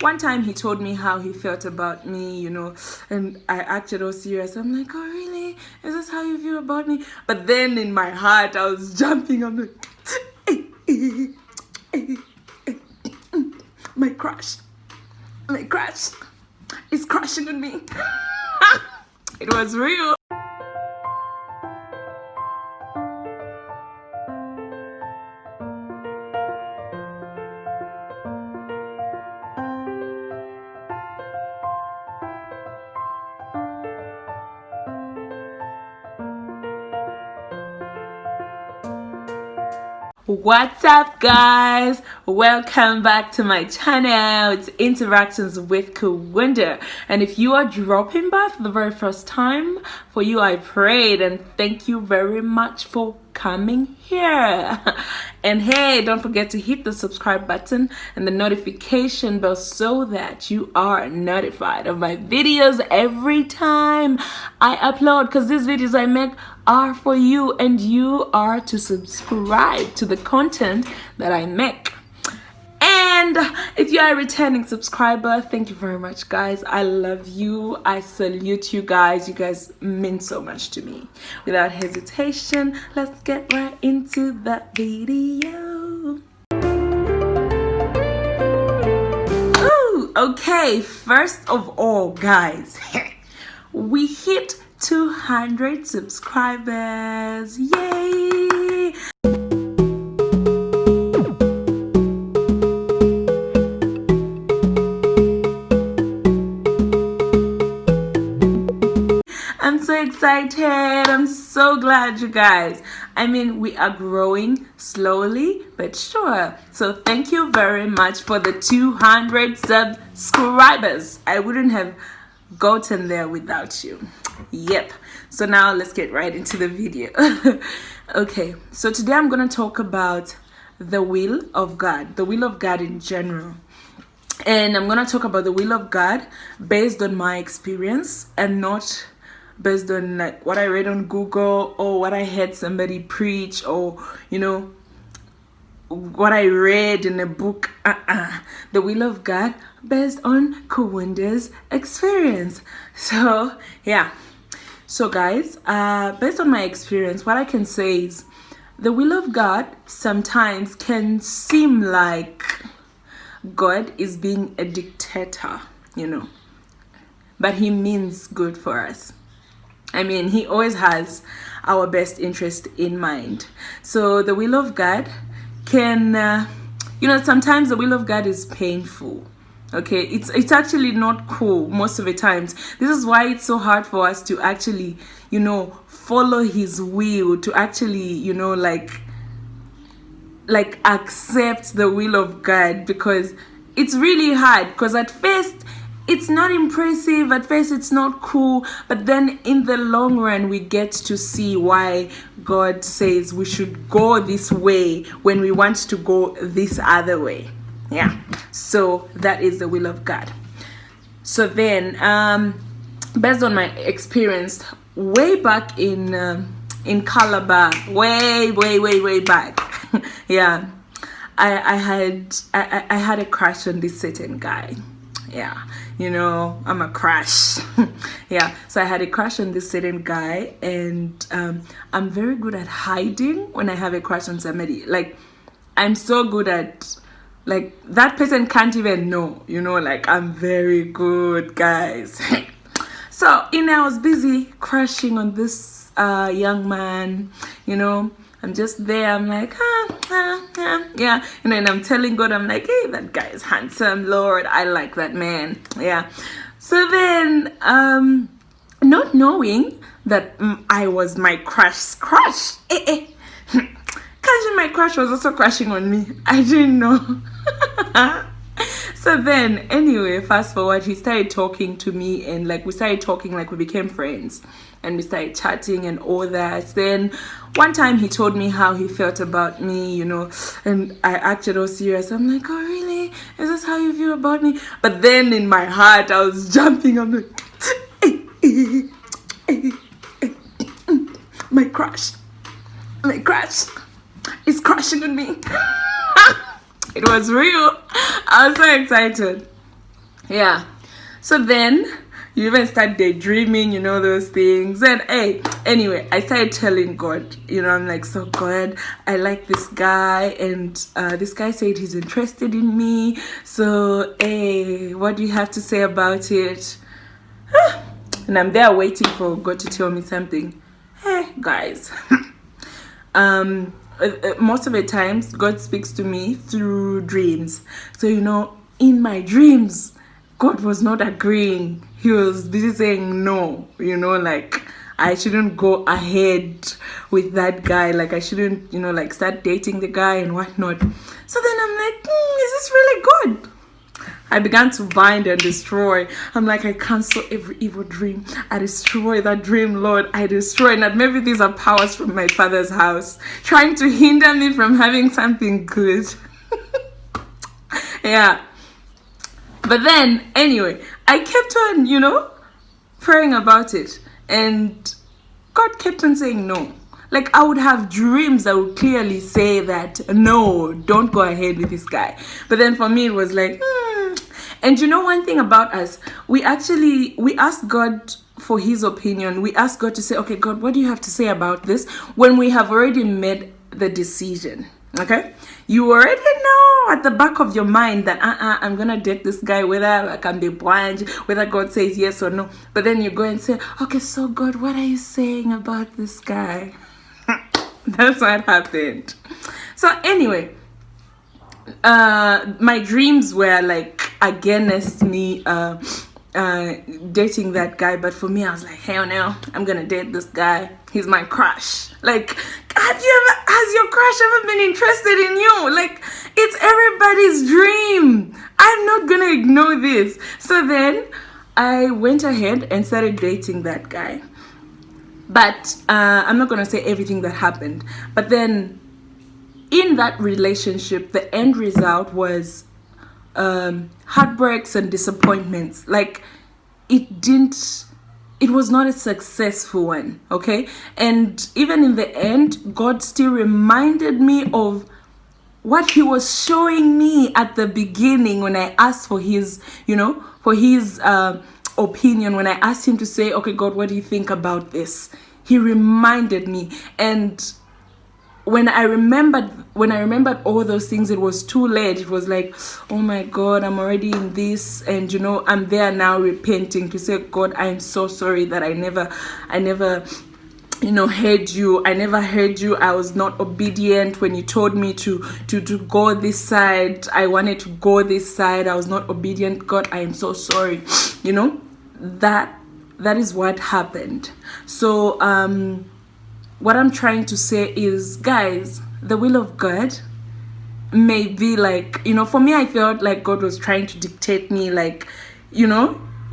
one time he told me how he felt about me, and I acted all serious. I'm like, oh really? Is this how you feel about me? But then in my heart, I was jumping. I'm like, my crush is crushing on me. It was real. What's up, guys? Welcome back to my channel. It's Interactions with Kawunda, and if you are dropping by for the very first time, for you I prayed, and thank you very much for coming here. And hey, don't forget to hit the subscribe button and the notification bell so that you are notified of my videos every time I upload, because these videos I make are for you, and you are to subscribe to the content that I make. And if you are a returning subscriber, thank you very much, guys. I love you. I salute you guys. You guys mean so much to me. Without hesitation, let's get right into the video. Ooh, okay, first of all, guys, we hit 200 subscribers. Yay! I'm so excited. I'm so glad, you guys. I mean, we are growing slowly but sure. So thank you very much for the 200 subscribers. I wouldn't have gotten there without you. Yep. So now let's get right into the video. Okay, so today I'm going to talk about the will of God, the will of God in general. And I'm going to talk about the will of God based on my experience and not based on like what I read on Google or what I heard somebody preach or, what I read in a book. The will of God based on Kawunda's experience. So yeah. So guys, based on my experience, what I can say is the will of God sometimes can seem like God is being a dictator, but he means good for us. I mean, he always has our best interest in mind. So the will of God can, sometimes the will of God is painful. Okay, it's actually not cool most of the times. This is why it's so hard for us to actually, follow his will, to actually, like accept the will of God, because it's really hard. Because at first it's not impressive, at first it's not cool, but then in the long run we get to see why God says we should go this way when we want to go this other way. Yeah, so that is the will of God. So then, based on my experience, way back in Calabar, way back, yeah, I had a crush on this certain guy. Yeah, I'm a crush. Yeah, so I had a crush on this certain guy, and I'm very good at hiding when I have a crush on somebody. Like, I'm so good at, like, that person can't even know, like, I'm very good, guys. So, I was busy crushing on this young man, I'm just there, I'm like, yeah, and I'm telling God, I'm like, hey, that guy is handsome, Lord, I like that man, yeah. So then, not knowing that I was my crush's crush, my crush was also crushing on me. I didn't know. So then, anyway, fast forward, he started talking to me, and like we started talking, like we became friends, and we started chatting and all that. Then one time he told me how he felt about me, and I acted all serious. I'm like, oh really? Is this how you feel about me? But then in my heart, I was jumping. I'm like, my crush is crushing on me. It was real. I was so excited. Yeah. So then you even start daydreaming, those things. And anyway, I started telling God, I'm like, so God, I like this guy, and this guy said he's interested in me. So, what do you have to say about it? And I'm there waiting for God to tell me something. Hey, guys. Most of the times, God speaks to me through dreams. So, in my dreams, God was not agreeing. He was busy saying no, like I shouldn't go ahead with that guy. Like I shouldn't, like start dating the guy and whatnot. So then I'm like, is this really good? I began to bind and destroy. I'm like, I cancel every evil dream. I destroy that dream, Lord. I destroy. And maybe these are powers from my father's house trying to hinder me from having something good. Yeah. But then, anyway, I kept on, praying about it. And God kept on saying no. Like, I would have dreams that would clearly say that, no, don't go ahead with this guy. But then for me, it was like, And one thing about us, we ask God for his opinion. We ask God to say, okay, God, what do you have to say about this? When we have already made the decision. Okay, you already know at the back of your mind that I'm gonna date this guy, whether I can be blind, whether God says yes or no. But then you go and say, okay, so God, what are you saying about this guy? That's what happened. So anyway, my dreams were like against me dating that guy, but for me, I was like, hell no, I'm gonna date this guy. He's my crush. Like, has your crush ever been interested in you? Like, it's everybody's dream. I'm not gonna ignore this. So then I went ahead and started dating that guy. But I'm not gonna say everything that happened. But then in that relationship, the end result was heartbreaks and disappointments. Like, it was not a successful one, okay? And even in the end, God still reminded me of what he was showing me at the beginning when I asked for his, opinion, when I asked him to say, okay, God, what do you think about this? He reminded me. And when I remembered all those things, it was too late. It was like, oh my God, I'm already in this, and I'm there now repenting to say, God, I'm so sorry that I never heard you. I never heard you. I was not obedient when you told me to go this side. I wanted to go this side. I was not obedient. God, I am so sorry. That is what happened. So what I'm trying to say is, guys, the will of God may be like, for me, I felt like God was trying to dictate me, like,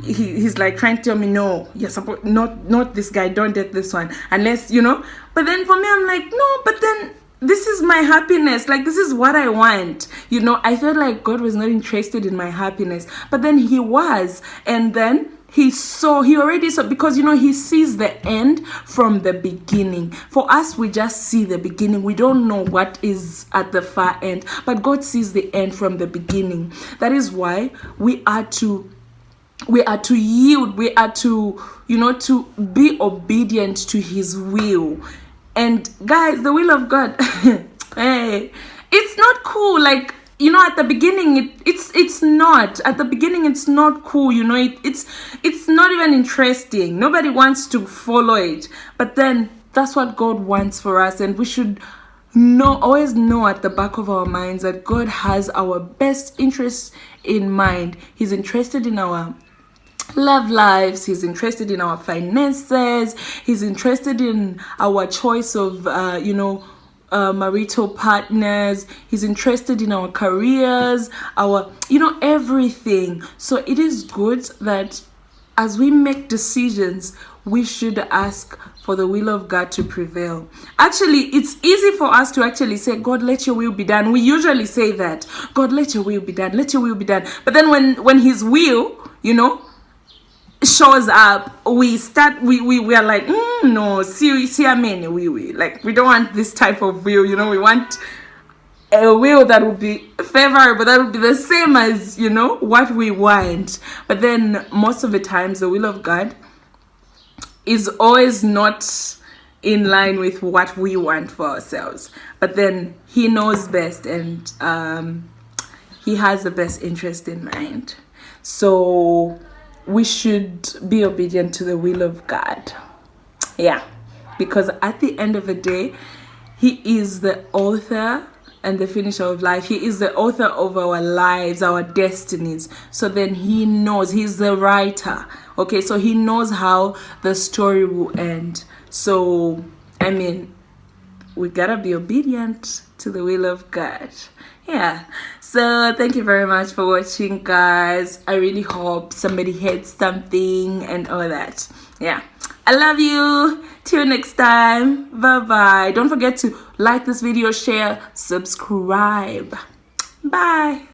he's like trying to tell me, no, you're supposed, not this guy, don't date this one, unless, but then for me, I'm like, no, but then this is my happiness, like, this is what I want, I felt like God was not interested in my happiness, but then he was, and then he already saw, because he sees the end from the beginning. For us, we just see the beginning. We don't know what is at the far end, but God sees the end from the beginning. That is why we are to yield. We are to to be obedient to his will. And guys, the will of God, hey, it's not cool. Like, at the beginning, it's not. At the beginning, it's not cool. It's not even interesting. Nobody wants to follow it. But then that's what God wants for us, and we should always know at the back of our minds that God has our best interests in mind. He's interested in our love lives. He's interested in our finances. He's interested in our choice of marital partners. He's interested in our careers, our everything. So it is good that as we make decisions, we should ask for the will of God to prevail. Actually, it's easy for us to actually say, God, let your will be done. We usually say that, God, let your will be done, let your will be done. But then when his will shows up, we are like, no, see, I mean, we like, we don't want this type of will, we want a will that would be favorable, that would be the same as, you know, what we want. But then most of the times the will of God is always not in line with what we want for ourselves. But then he knows best, and he has the best interest in mind. So we should be obedient to the will of God. Yeah, because at the end of the day, he is the author and the finisher of life. He is the author of our lives, our destinies. So then he knows, he's the writer. Okay, so he knows how the story will end. So, I mean, we gotta be obedient to the will of God. Yeah, so thank you very much for watching, guys. I really hope somebody heard something and all that. Yeah, I love you. Till next time, bye bye. Don't forget to like this video, share, subscribe. Bye.